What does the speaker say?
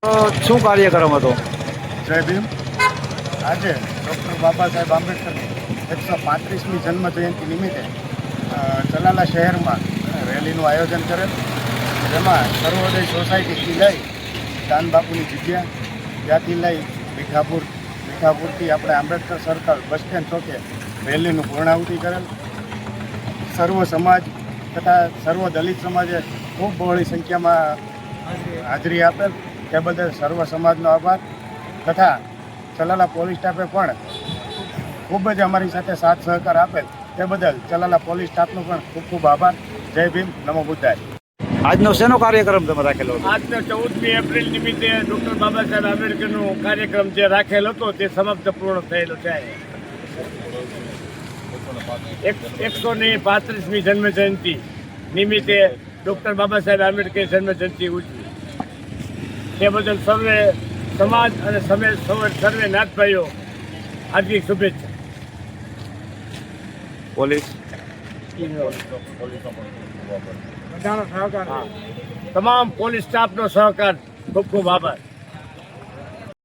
શું કાર્યક્રમ હતો? જય ભીમ. આજે ડૉક્ટર બાબા સાહેબ આંબેડકરની 135મી જન્મ જયંતિ નિમિત્તે ચલાલા શહેરમાં રેલીનું આયોજન કરેલ, જેમાં સર્વોદય સોસાયટીથી લઈ દાનબાપુની જગ્યા, ત્યાંથી લઈ ભીખાપુરથી આપણે આંબેડકર સર્કલ બસ સ્ટેન્ડ ચોકે રેલીનું પૂર્ણાહુતિ કરેલ. સર્વ સમાજ તથા સર્વ દલિત સમાજે ખૂબ બહોળી સંખ્યામાં હાજરી આપેલ, તે બદલ સર્વ સમાજનો આભાર. તથા ચલાલા પોલીસ સ્ટાફે પણ ખૂબ જ અમારી સાથે સાથ સહકાર આપેલ, તે બદલ ચલાલા પોલીસ સ્ટાફનો પણ ખૂબ ખૂબ આભાર. જય ભીમ, નમો બુદ્ધાય. આજનો શેનો કાર્યક્રમ તમે રાખેલો હતો? આજનો 14મી એપ્રિલ નિમિત્તે ડૉક્ટર બાબા સાહેબ આંબેડકરનો કાર્યક્રમ જે રાખેલો હતો તે સમાપ્ત પૂર્ણ થયેલો છે. 135મી જન્મ જયંતિ નિમિત્તે ડૉક્ટર બાબા સાહેબ આંબેડકર જન્મ જયંતિ ઉજવી, તે બદલ સર્વે સમાજ અને સર્વે નાથભાઈઓ હાર્દિક શુભેચ્છા. પોલીસ તમામ પોલીસ સ્ટાફનો સહકાર ખૂબ ખૂબ આભાર.